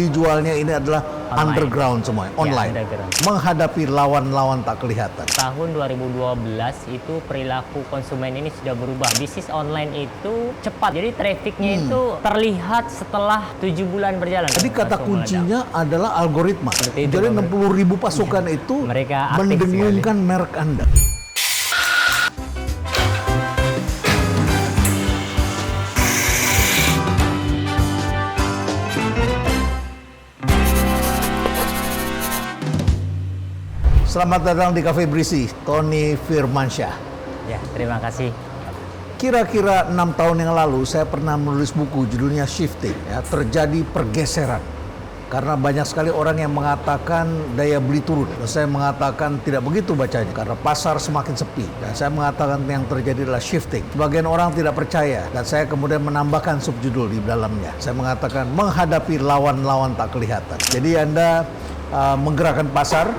dijualnya ini adalah Online. underground semua, online. underground. Menghadapi lawan-lawan tak kelihatan. Tahun 2012 itu perilaku konsumen ini sudah berubah. Bisnis online itu cepat. Jadi trafficnya itu terlihat setelah 7 bulan berjalan. Jadi kata Langsung kuncinya adalah algoritma. Seperti itu, Jadi Pak. 60.000 pasukan itu Mereka aktif mendengungkan merek Anda. Selamat datang di Cafe Berisi, Tony Firmansyah. Ya, terima kasih. Kira-kira 6 tahun yang lalu saya pernah menulis buku judulnya Shifting, ya, terjadi pergeseran. Karena banyak sekali orang yang mengatakan daya beli turun. Dan saya mengatakan tidak begitu bacanya, karena pasar semakin sepi. Dan saya mengatakan yang terjadi adalah shifting. Sebagian orang tidak percaya, dan saya kemudian menambahkan subjudul di dalamnya. Saya mengatakan menghadapi lawan-lawan tak kelihatan. Jadi Anda menggerakkan pasar,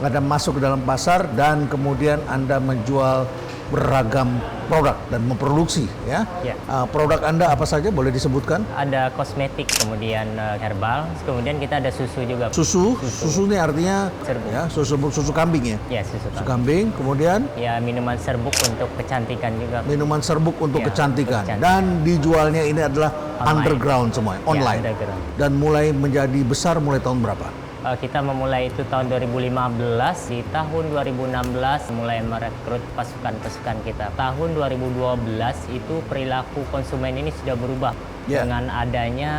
Anda masuk ke dalam pasar, dan kemudian Anda menjual beragam produk dan memproduksi, ya. Ya. Produk Anda apa saja boleh disebutkan? Ada kosmetik, kemudian herbal, kemudian kita ada susu juga. Susu ini artinya Serbuk. ya susu kambing ya. Ya, susu Susu kambing. kambing, kemudian Ya, minuman serbuk untuk kecantikan juga. minuman serbuk untuk Ya, kecantikan. kecantikan. Dan dijualnya ini adalah Online. underground semua, online. underground. Dan mulai menjadi besar mulai tahun berapa? Kita memulai itu tahun 2015. Di tahun 2016 mulai merekrut pasukan-pasukan kita. Tahun 2012 itu perilaku konsumen ini sudah berubah. Ya. Dengan adanya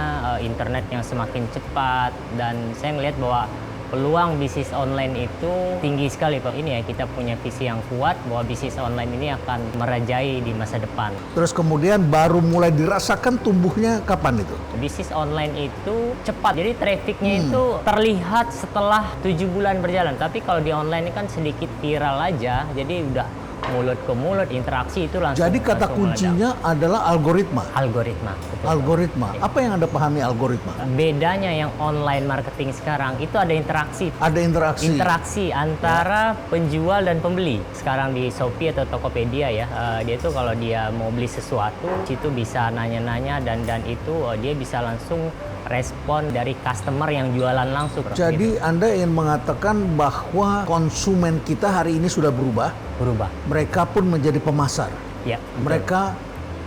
internet yang semakin cepat, dan saya melihat bahwa peluang bisnis online itu tinggi sekali, Pak. Ini ya, kita punya visi yang kuat bahwa bisnis online ini akan merajai di masa depan. Terus kemudian baru mulai dirasakan tumbuhnya kapan itu? Bisnis online itu cepat. Jadi trafficnya itu terlihat setelah 7 bulan berjalan. Tapi kalau di online ini kan sedikit viral aja. Jadi udah mulut ke mulut, interaksi itu langsung. Jadi kata langsung kuncinya adalah algoritma. meledak. Algoritma. Betul. Algoritma. Ya. Apa yang Anda pahami algoritma? Bedanya yang online marketing sekarang itu ada interaksi. Ada interaksi. Interaksi antara penjual dan pembeli. Sekarang di Shopee atau Tokopedia ya, dia tuh kalau dia mau beli sesuatu, situ bisa nanya-nanya, dan itu dia bisa langsung respon dari customer yang jualan langsung. Jadi Anda ingin mengatakan bahwa konsumen kita hari ini sudah berubah. Mereka pun menjadi pemasar. Ya, betul.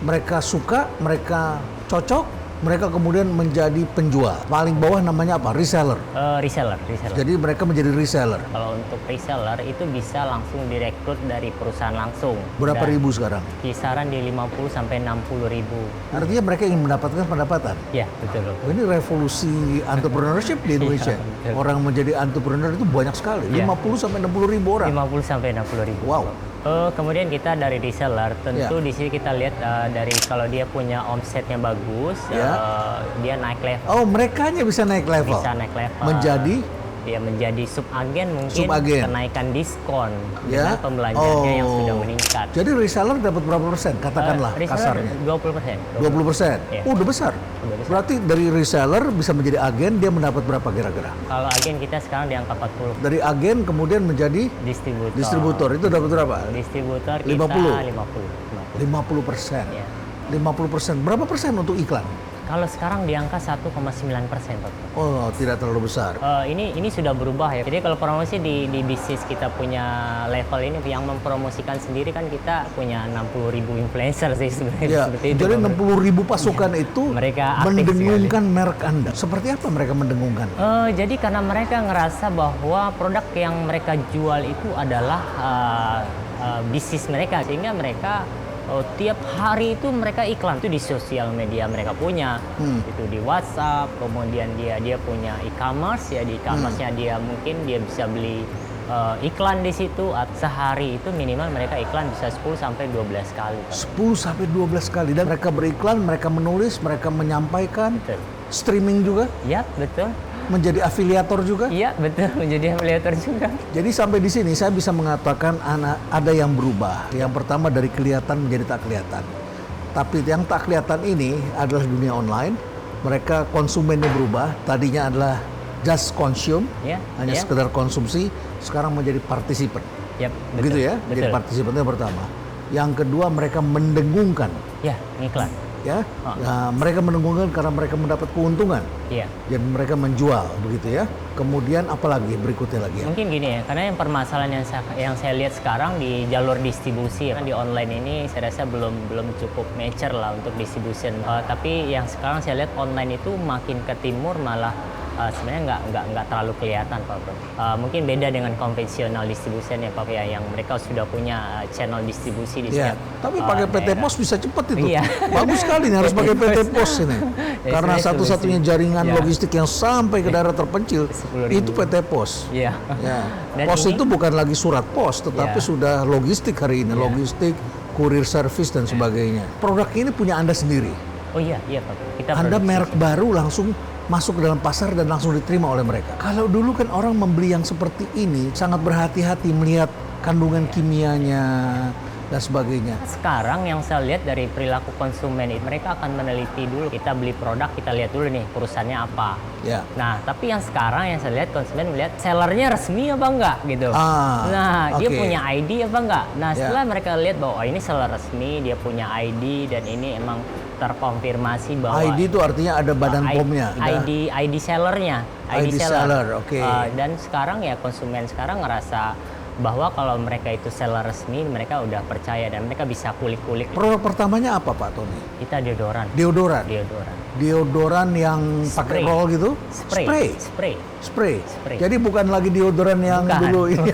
Mereka suka, mereka cocok, mereka kemudian menjadi penjual. Paling bawah namanya apa? Reseller. Reseller. Jadi mereka menjadi reseller. Kalau untuk reseller itu bisa langsung direkrut dari perusahaan langsung. Berapa Dan ribu sekarang? Kisaran di 50 sampai 60 ribu. Artinya mereka ingin mendapatkan pendapatan. Ya, betul. Ini revolusi entrepreneurship di Indonesia. Iya, betul. Orang menjadi entrepreneur itu banyak sekali. Iya. 50 sampai 60 ribu orang. 50 sampai 60 ribu. Wow. Kemudian kita dari reseller, tentu Ya. di sini kita lihat dari kalau dia punya omsetnya bagus, Ya. dia naik level. Oh, merekanya bisa naik level. Bisa naik level. menjadi subagen, mungkin Subagen. kenaikan diskon Ya. dengan pembelanjaannya yang Oh. sudah meningkat. Jadi reseller dapat berapa persen? Katakanlah Reseller kasarnya. 20%. 20%. Iya. Oh, udah besar. Udah besar. Berarti dari reseller bisa menjadi agen, dia mendapat berapa kira-kira? Kalau agen kita sekarang di angka 40. Dari agen kemudian menjadi distributor itu dapat berapa? Distributor kita 50. 50. 50%. Ya. 50%. Berapa persen untuk iklan? Kalau sekarang di angka 1,9%, Pak. Oh, tidak terlalu besar. Ini sudah berubah ya. Jadi kalau promosi di bisnis kita punya level ini, yang mempromosikan sendiri kan kita punya 60.000 influencer sih sebenarnya. Ya, Seperti itu, jadi Pak. 60.000 pasukan itu Mereka aktif mendengungkan merek Anda. Seperti apa mereka mendengungkan? Jadi karena mereka ngerasa bahwa produk yang mereka jual itu adalah bisnis mereka, sehingga mereka tiap hari itu mereka iklan itu di sosial media mereka punya, itu di WhatsApp, kemudian dia punya e-commerce ya, di e-commerce-nya dia mungkin dia bisa beli iklan di situ. Sehari itu minimal mereka iklan bisa 10 sampai 12 kali. 10 sampai 12 kali, dan mereka beriklan, mereka menulis, mereka menyampaikan, Betul. streaming juga, Ya, betul. menjadi afiliator juga. Iya, betul, menjadi afiliator juga. Jadi sampai di sini saya bisa mengatakan ada yang berubah. Yang pertama dari kelihatan menjadi tak kelihatan. Tapi yang tak kelihatan ini adalah dunia online. Mereka konsumennya berubah. Tadinya adalah just consume, Ya, hanya ya. sekedar konsumsi. Sekarang menjadi partisipan. Yap, Begitu ya? betul. Menjadi partisipan itu yang pertama. Yang kedua, mereka mendengungkan Ya, iklan. ya. Nah, mereka mendengarkan karena mereka mendapat keuntungan. Iya. Dan mereka menjual begitu ya. Kemudian apalagi berikutnya lagi ya. Mungkin gini ya, karena yang permasalahan yang saya lihat sekarang di jalur distribusi ya, di online ini saya rasa belum cukup mature lah untuk distribution. Tapi yang sekarang saya lihat online itu makin ke timur malah sebenarnya nggak terlalu kelihatan Pak Bro. Mungkin beda dengan konvensional distribution ya Pak ya, yang mereka sudah punya channel distribusi di Ya, setiap tapi pakai PT daerah. Pos bisa cepat itu. Iya. Bagus sekali nih harus pakai PT Pos ini. Ya, Karena sebenarnya satu-satunya solusi. jaringan Ya. logistik yang sampai ke daerah terpencil 10.000. itu PT Pos. Iya. Ya. Dan Pos ini- itu bukan lagi surat pos, tetapi Ya. sudah logistik hari ini, logistik, kurir service dan sebagainya. Produk ini punya Anda sendiri. Oh iya Pak Bro. Kita Anda produksi. merek baru langsung masuk ke dalam pasar dan langsung diterima oleh mereka. Kalau dulu kan orang membeli yang seperti ini sangat berhati-hati melihat kandungan kimianya dan sebagainya. Sekarang yang saya lihat dari perilaku konsumen itu, mereka akan meneliti dulu. Kita beli produk, kita lihat dulu nih perusahaannya apa. Ya. Nah, tapi yang sekarang yang saya lihat konsumen melihat sellernya resmi apa enggak gitu. Nah, dia oke. punya ID apa enggak. Nah, Ya. setelah mereka lihat bahwa oh, ini seller resmi, dia punya ID dan ini emang terkonfirmasi bahwa ID itu artinya ada badan POM-nya. ID sellernya, ID seller, oke. dan sekarang ya konsumen sekarang ngerasa bahwa kalau mereka itu seller resmi, mereka udah percaya dan mereka bisa kulik-kulik. Produk pertamanya apa Pak Tony? Kita deodoran. Deodoran. Deodoran yang pakai Spray. roll gitu? Spray. Jadi bukan lagi deodoran yang Bukan. dulu ini.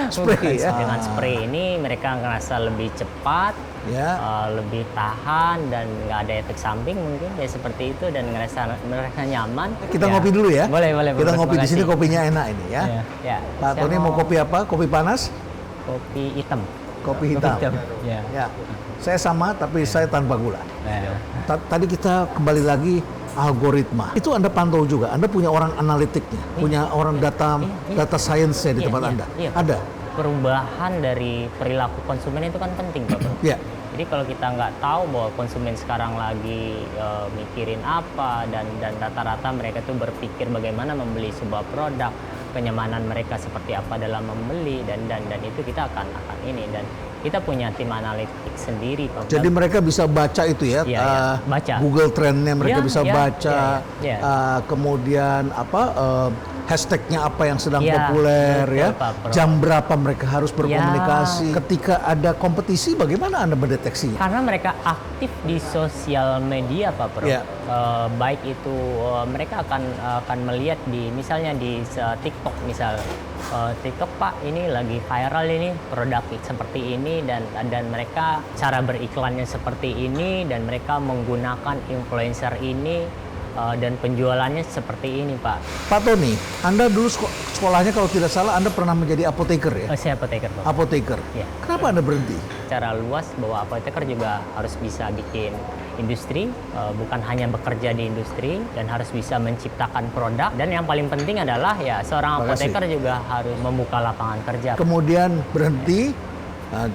Spray Bukan. ya. Dengan spray ini mereka ngerasa lebih cepat, Ya. lebih tahan dan nggak ada efek samping mungkin ya seperti itu dan mereka nyaman. Kita Ya. ngopi dulu ya. Boleh. Kita Bro. ngopi di Terima sini, kasih. kopinya enak ini ya. Ya. Pak Saya Tony mau kopi apa? Kopi panas? kopi hitam. Kopi hitam. Ya. Ya. Saya sama tapi saya tanpa gula. Ya. Tadi kita kembali lagi algoritma. Itu Anda pantau juga. Anda punya orang analitiknya, punya orang data science-nya di tempat Anda. Iya. Ada. Perubahan dari perilaku konsumen itu kan penting, Pak Bro. Ya. Jadi kalau kita nggak tahu bahwa konsumen sekarang lagi mikirin apa dan rata-rata mereka tuh berpikir bagaimana membeli sebuah produk, kenyamanan mereka seperti apa dalam membeli dan itu kita akan ini dan kita punya tim analitik sendiri, Pak. Jadi mereka bisa baca itu ya, Iya, baca. Google Trendnya mereka Iya, bisa iya, baca, iya. Kemudian hashtagnya apa yang sedang Iya, populer betul, ya, Pak Pro. jam berapa mereka harus berkomunikasi. Ketika ada kompetisi, bagaimana Anda mendeteksinya? Karena mereka aktif di sosial media, Pak Bro. Iya. Baik itu mereka akan melihat di misalnya di TikTok misal. TikTok Pak ini lagi viral ini produk seperti ini dan mereka cara beriklannya seperti ini dan mereka menggunakan influencer ini dan penjualannya seperti ini Pak. Pak Tony, Anda dulu sekolahnya kalau tidak salah Anda pernah menjadi apoteker ya? Saya apoteker Pak. Apoteker. Iya. Kenapa Anda berhenti? Secara luas bahwa apoteker juga harus bisa bikin industri, bukan hanya bekerja di industri dan harus bisa menciptakan produk dan yang paling penting adalah ya seorang Terima kasih. apoteker juga harus membuka lapangan kerja. Kemudian berhenti,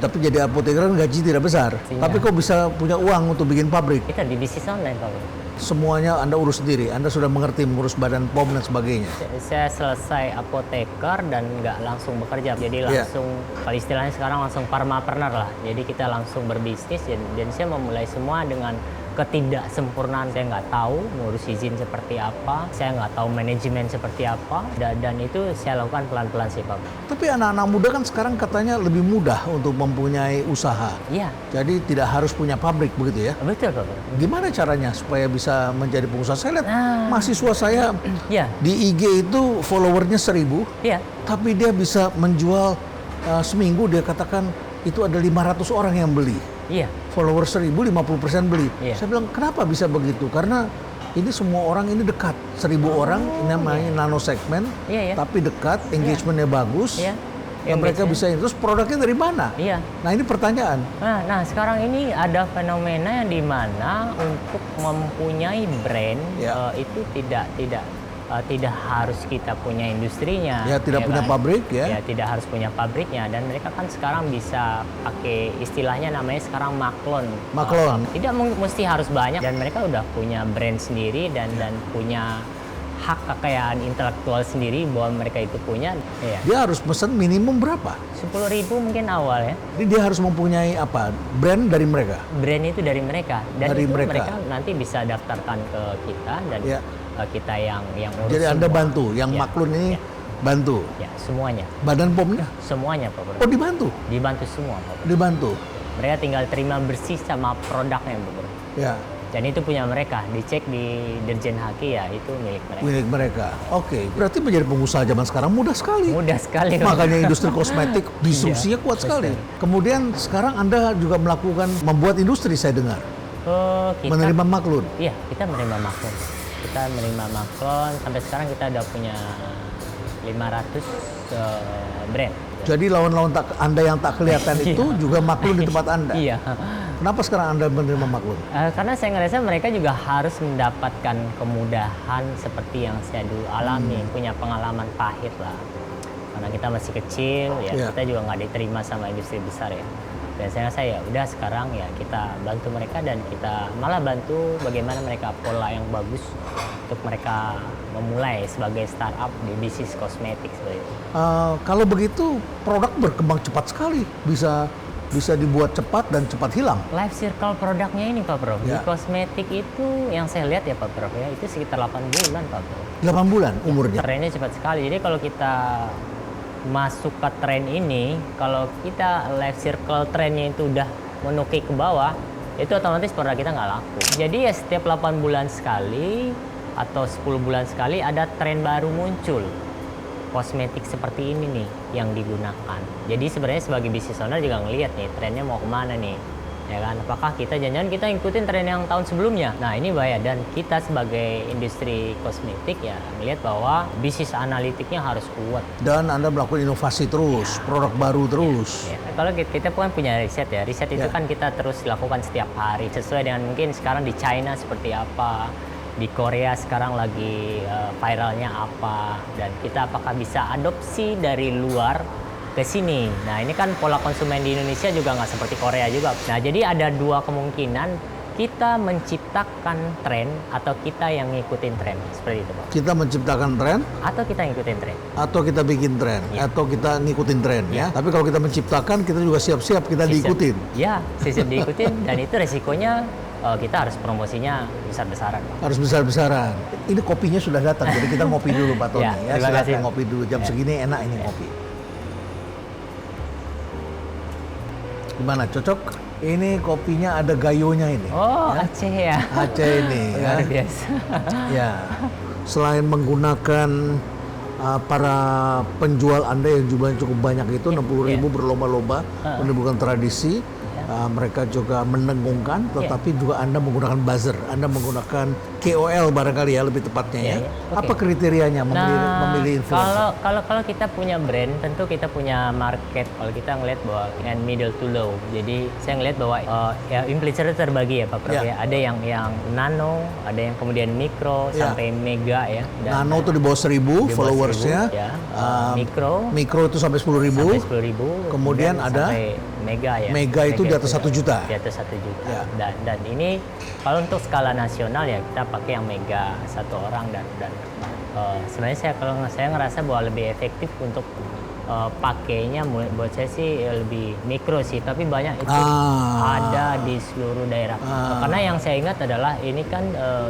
tapi jadi apoteker kan gaji tidak besar. Pastinya. Tapi kok bisa punya uang untuk bikin pabrik? Kita di bisnis online Pak. Semuanya Anda urus sendiri, Anda sudah mengerti mengurus badan POM dan sebagainya. Saya selesai apoteker dan nggak langsung bekerja, jadi Iya. langsung kalau istilahnya sekarang langsung parmapreneur lah. Jadi kita langsung berbisnis dan saya memulai semua dengan ketidaksempurnaan. Saya nggak tahu ngurus izin seperti apa, saya nggak tahu manajemen seperti apa dan itu saya lakukan pelan-pelan sih Pak. Tapi anak-anak muda kan sekarang katanya lebih mudah untuk mempunyai usaha. Iya, Jadi tidak harus punya pabrik begitu ya. betul Pak. Gimana caranya supaya bisa menjadi pengusaha? Saya lihat Nah. mahasiswa saya Iya, di IG itu followernya 1000, iya. tapi dia bisa menjual seminggu dia katakan itu ada 500 orang yang beli. Iya, Follower 1000, 50% beli. Iya. Saya bilang kenapa bisa begitu? Karena ini semua orang ini dekat. 1000 orang, ini namanya nano segmen, Iya, iya. tapi dekat, engagementnya bagus. Iya. Dan mereka Engagement. bisa, terus produknya dari mana? Iya. Nah ini pertanyaan. Nah sekarang ini ada fenomena yang dimana untuk mempunyai brand Ya. itu tidak harus kita punya industrinya. Ya, tidak punya kan? pabrik, ya. Ya tidak harus punya pabriknya dan mereka kan sekarang bisa pakai istilahnya namanya sekarang maklon. Maklon. Tidak mesti harus banyak dan mereka udah punya brand sendiri dan punya hak kekayaan intelektual sendiri bahwa mereka itu punya. Iya. Dia harus pesan minimum berapa? 10.000 mungkin awal ya. Jadi dia harus mempunyai apa? Brand dari mereka. Brand itu dari mereka dan Dari itu mereka. mereka nanti bisa daftarkan ke kita dan Ya. kita yang urus. Jadi Anda semua. bantu, yang Ya, Maklun ini ya, bantu. ya, semuanya. Badan POM-nya? Semuanya Pak Bro. Oh dibantu? Dibantu semua Pak Bro. Dibantu. Mereka tinggal terima bersih sama produknya Pak Bro. Ya, Dan itu punya mereka, dicek di Dirjen Haki ya itu milik mereka. milik mereka. Oke, berarti menjadi pengusaha zaman sekarang mudah sekali. Mudah sekali. Pak. Makanya industri kosmetik disrupsinya kuat sekali. Kemudian sekarang Anda juga melakukan membuat industri saya dengar. Kita, Menerima Maklun. Iya, kita menerima maklon. Kita menerima maklon sampai sekarang kita udah punya 500 brand. Jadi lawan-lawan Anda yang tak kelihatan Iya. itu juga Maklun di tempat Anda. Iya. Kenapa sekarang Anda menerima Maklun? Karena saya ngerasa mereka juga harus mendapatkan kemudahan seperti yang saya dulu alami, punya pengalaman pahit lah. Karena kita masih kecil, ya Iya. kita juga nggak diterima sama industri besar ya. Dan saya rasa ya udah sekarang ya kita bantu mereka dan kita malah bantu bagaimana mereka pola yang bagus untuk mereka memulai sebagai startup di bisnis kosmetik seperti itu. Kalau begitu produk berkembang cepat sekali, bisa dibuat cepat dan cepat hilang. Life circle produknya ini Pak Prof, di Ya. kosmetik itu yang saya lihat ya Pak Prof ya, itu sekitar 8 bulan Pak Prof. 8 bulan umurnya. Trennya cepat sekali, jadi kalau kita masuk ke tren ini, kalau kita life circle trennya itu udah menukik ke bawah, itu otomatis produk kita nggak laku. Jadi ya setiap 8 bulan sekali atau 10 bulan sekali ada tren baru muncul. Kosmetik seperti ini nih yang digunakan. Jadi sebenarnya sebagai business owner juga ngelihat nih trennya mau kemana nih, ya kan? Apakah kita jangan kita ikutin tren yang tahun sebelumnya? Nah ini bahaya dan kita sebagai industri kosmetik ya ngelihat bahwa bisnis analitiknya harus kuat. Dan Anda melakukan inovasi terus, produk baru terus. Ya, kalau kita kan punya riset ya, riset itu Ya. kan kita terus lakukan setiap hari sesuai dengan mungkin sekarang di China seperti apa, di Korea sekarang lagi viralnya apa, dan kita apakah bisa adopsi dari luar ke sini. Nah ini kan pola konsumen di Indonesia juga nggak seperti Korea juga. Nah jadi ada dua kemungkinan, kita menciptakan tren atau kita yang ngikutin tren seperti itu Pak. Kita menciptakan tren Atau kita ngikutin tren. atau kita bikin tren Ya. atau kita ngikutin tren ya. Tapi kalau kita menciptakan, kita juga siap-siap kita Sistem- diikutin. Ya, sistem diikutin dan itu resikonya kita harus promosinya besar-besaran. Pak. Harus besar-besaran. Ini kopinya sudah datang, jadi kita ngopi dulu Pak Tony Ya, ya. terima Silakan kasih. ngopi dulu. Jam Ya. segini enak ini ngopi. Gimana, cocok? Ini kopinya ada gayonya ini. Oh, Aceh ya. Aceh ini ya. Luar biasa. Ya. Selain menggunakan para penjual Anda yang jumlahnya cukup banyak itu 60.000 berlomba-lomba menimbulkan tradisi. Mereka juga mendengungkan, tetapi juga Anda menggunakan buzzer, Anda menggunakan KOL barangkali ya lebih tepatnya ya. Iya, iya. Apa kriterianya memilih influencer? Kalau kita punya brand, tentu kita punya market. Kalau kita ngelihat bahwa and middle to low, jadi saya ngelihat bahwa ya influencer itu terbagi ya Pak Prof Ya. ya. Ada yang nano, ada yang kemudian mikro Ya. sampai mega ya. Nano itu di bawah 1.000 di bawah followersnya. 1.000, ya. Um, Mikro Mikro itu sampai 10.000. sampai 10.000. Kemudian ada sampai mega ya. Mega itu di atas 1 juta. Di atas 1 juta. Ya. Dan ini kalau untuk skala nasional ya kita pakai yang mega satu orang dan sebenarnya saya ngerasa bahwa lebih efektif untuk pakainya buat saya sih lebih mikro sih, tapi banyak itu ada di seluruh daerah. Karena yang saya ingat adalah ini kan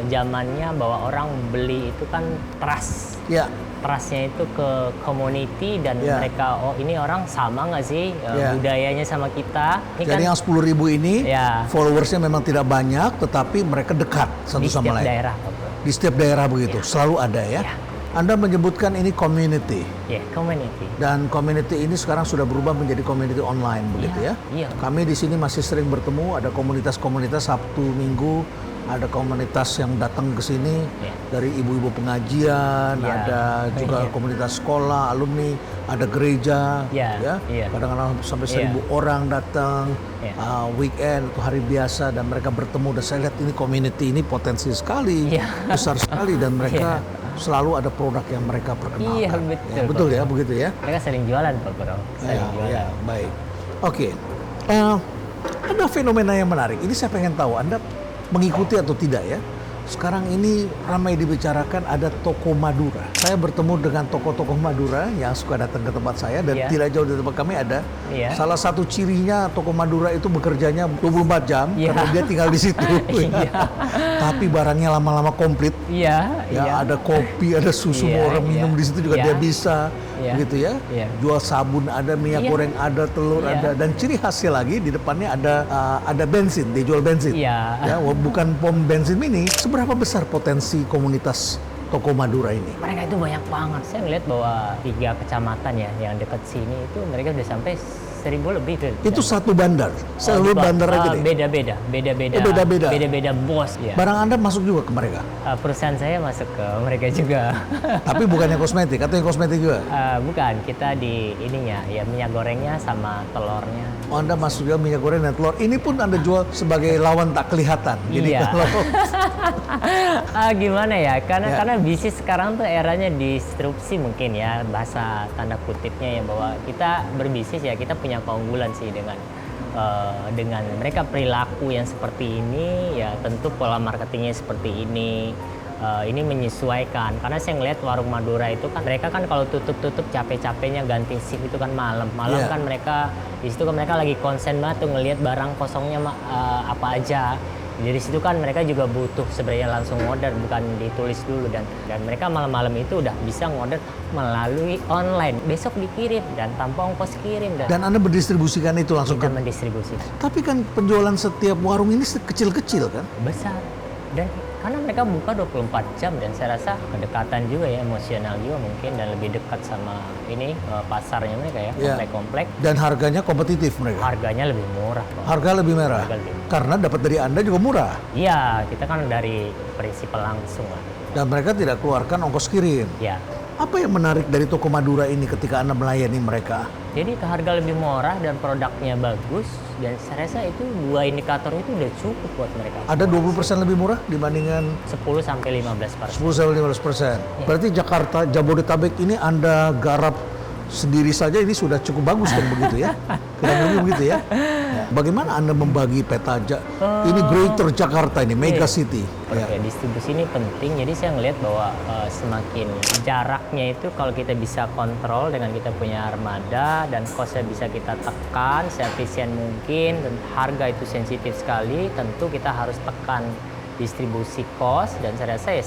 zamannya bahwa orang beli itu kan trust. Ya. Trustnya itu ke community dan Ya. mereka ini orang sama nggak sih Ya. budayanya sama kita. Ini Jadi kan yang 10.000 ini Ya. followersnya memang tidak banyak, tetapi mereka dekat satu di sama setiap lain. daerah, Pak Bro. Di setiap daerah begitu, selalu ada ya. Ya. Anda menyebutkan ini community. Ya, community. Dan community ini sekarang sudah berubah menjadi community online begitu ya. Iya. Kami di sini masih sering bertemu, ada komunitas-komunitas Sabtu Minggu, ada komunitas yang datang ke sini Iya. dari ibu-ibu pengajian, Iya. ada juga Iya. komunitas sekolah, alumni, ada gereja, Iya. ya. Iya. Kadang-kadang sampai Iya. 1.000 orang datang, Iya. weekend atau hari biasa dan mereka bertemu dan saya lihat ini community ini potensi sekali, Iya. besar sekali dan mereka selalu ada produk yang mereka perkenalkan. Iya, Ya, betul, betul Pak. ya, begitu ya. Mereka sering jualan, Pak Bro. Sering Ya, jualan. ya, baik. Oke. Ada fenomena yang menarik. Ini saya pengen tahu Anda mengikuti atau tidak ya. Sekarang ini ramai dibicarakan ada toko Madura. Saya bertemu dengan tokoh-tokoh Madura yang suka datang ke tempat saya dan Iya. tidak jauh dari tempat kami ada. Iya. Salah satu cirinya toko Madura itu bekerjanya 24 jam Iya. karena dia tinggal di situ. Iya. Tapi barangnya lama-lama komplit. Iya, Ya, iya. ada kopi, ada susu, Iya, mau orang minum iya. di situ juga Iya. dia bisa, Iya. gitu ya. Iya. Jual sabun ada, minyak Iya. goreng ada, telur Iya. ada, dan ciri khasnya lagi di depannya ada bensin, dia jual bensin. Iya. Ya, bukan pom bensin mini. Seberapa besar potensi komunitas toko Madura ini? Mereka itu banyak banget. Saya ngeliat bahwa 3 kecamatan ya yang dekat sini itu mereka udah sampai 1.000 lebih tuh. Itu satu bandar. Saya lihat bandar aja deh. Beda-beda. Oh, beda-beda. Beda-beda bos ya. Barang Anda masuk juga ke mereka. Perusahaan saya masuk ke mereka juga. Tapi bukannya kosmetik, atau yang kosmetik juga? Bukan, kita di ininya ya minyak gorengnya sama telurnya. Oh, Anda masuk juga minyak goreng dan telur. Ini pun Anda jual sebagai lawan tak kelihatan. Jadi Iya. kalau Gimana ya? Ya. Karena bisnis sekarang tuh eranya disrupsi mungkin ya, bahasa tanda kutipnya ya, bahwa kita berbisnis ya kita punya keunggulan sih dengan mereka perilaku yang seperti ini ya, tentu pola marketingnya seperti ini. Ini menyesuaikan karena saya ngeliat warung Madura itu kan mereka kan kalau tutup capek-capeknya ganti shift itu kan malam Iya. kan mereka di situ kan mereka lagi konsen banget tuh ngelihat barang kosongnya apa aja. Dari situ kan mereka juga butuh sebenarnya langsung order, bukan ditulis dulu, dan mereka malam-malam itu udah bisa ngorder melalui online, besok dikirim dan tanpa ongkos kirim dan Anda mendistribusikan itu langsung kita ke. mendistribusi Tapi kan penjualan setiap warung ini kecil-kecil kan? besar, dan karena mereka buka 24 jam dan saya rasa kedekatan juga ya, emosional juga mungkin, dan lebih dekat sama ini pasarnya mereka ya, Iya. komplek-komplek, Dan harganya kompetitif mereka. harganya lebih murah Bang. Harga lebih merah. Harga lebih. Karena dapat dari Anda juga murah. Iya, kita kan dari prinsip langsung lah. Dan mereka tidak keluarkan ongkos kirim. Ya. Apa yang menarik dari toko Madura ini ketika Anda melayani mereka? Jadi ke harga lebih murah dan produknya bagus, dan saya rasa itu 2 indikator itu udah cukup buat mereka. Ada 20% lebih murah dibandingkan 10 sampai 15%. 10-15%. Berarti Jakarta, Jabodetabek ini Anda garap sendiri saja ini sudah cukup bagus kan begitu ya? Kurang lebih begitu ya? Bagaimana Anda membagi peta ini Greater Jakarta ini, mega city? Ya. Oke, distribusi ini penting. Jadi saya ngelihat bahwa semakin jaraknya itu kalau kita bisa kontrol dengan kita punya armada dan kosnya bisa kita tekan seefisien mungkin, dan harga itu sensitif sekali, tentu kita harus tekan distribusi kos, dan saya rasa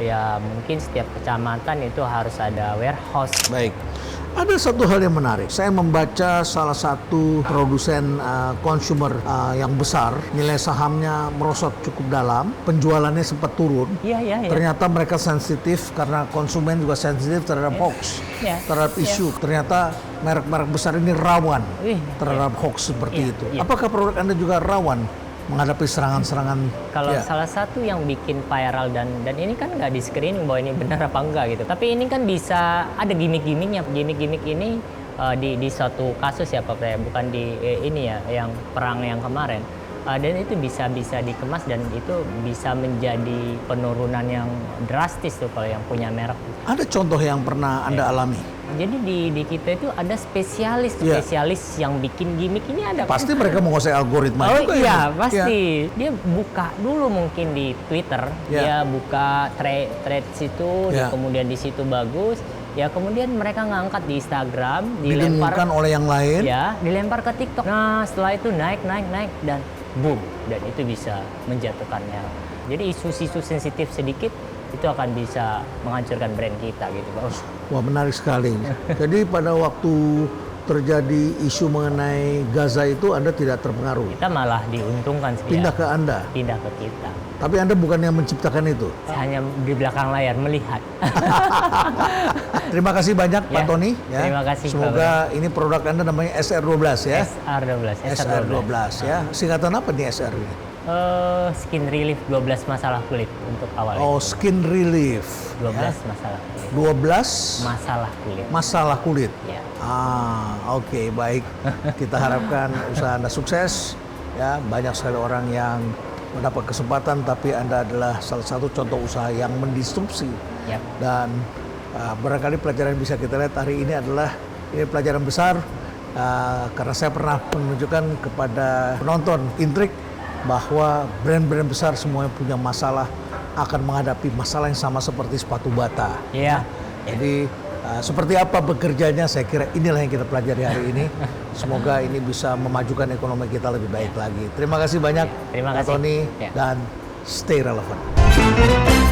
ya mungkin setiap kecamatan itu harus ada warehouse. Baik. Ada satu hal yang menarik. Saya membaca salah satu produsen consumer yang besar, nilai sahamnya merosot cukup dalam, penjualannya sempat turun. Iya. Ternyata mereka sensitif karena konsumen juga sensitif terhadap hoax, Iya. terhadap isu. Ternyata merek-merek besar ini rawan Wih, terhadap hoax seperti Iya, itu. iya. Apakah produk Anda juga rawan menghadapi serangan-serangan? Kalau Ya. salah satu yang bikin viral dan ini kan nggak di screening bahwa ini benar apa enggak gitu. Tapi ini kan bisa ada gimmick-gimmicknya. Gimmick-gimmick ini di suatu kasus ya Pak Prea, bukan di ini ya yang perang yang kemarin. Dan itu bisa dikemas dan itu bisa menjadi penurunan yang drastis tuh kalau yang punya merek. Ada contoh yang pernah Anda alami? Jadi di kita itu ada spesialis Iya. yang bikin gimmick ini ada. Pasti mereka menguasai algoritma Oh juga iya, ya? pasti. Dia buka dulu mungkin di Twitter, Ya. dia buka thread situ, Ya. kemudian di situ bagus. Ya kemudian mereka ngangkat di Instagram, Didengungkan oleh yang lain. ya, dilempar ke TikTok. Nah, setelah itu naik dan boom, dan itu bisa menjatuhkannya. Jadi isu-isu sensitif sedikit itu akan bisa menghancurkan brand kita gitu, Bang. Wah, menarik sekali. Jadi pada waktu terjadi isu mengenai Gaza itu Anda tidak terpengaruh. Kita malah diuntungkan sih. Pindah Ya. ke Anda. Pindah ke kita. Tapi Anda bukan yang menciptakan itu. Saya hanya di belakang layar melihat. Terima kasih banyak Pak Ya, Tony. Ya. terima kasih, Pak Semoga ini produk Anda namanya SR12 ya. SR12. SR12 ya. Singkatan apa nih SR ini? Skin relief 12 masalah kulit untuk awal. Oh, skin relief. 12 Ya. masalah kulit. 12 Masalah kulit. masalah kulit. Ya. Oke, baik. Kita harapkan usaha Anda sukses. Ya, banyak sekali orang yang mendapat kesempatan, tapi Anda adalah salah satu contoh usaha yang mendisrupsi. Yap. Dan barangkali pelajaran yang bisa kita lihat hari ini adalah ini pelajaran besar karena saya pernah menunjukkan kepada penonton Intrik bahwa brand-brand besar semuanya punya masalah, akan menghadapi masalah yang sama seperti sepatu bata. Iya. Jadi seperti apa bekerjanya, saya kira inilah yang kita pelajari hari ini. Semoga ini bisa memajukan ekonomi kita lebih baik lagi. Terima kasih banyak, Terima Pak kasih. Tony, Ya. dan stay relevant.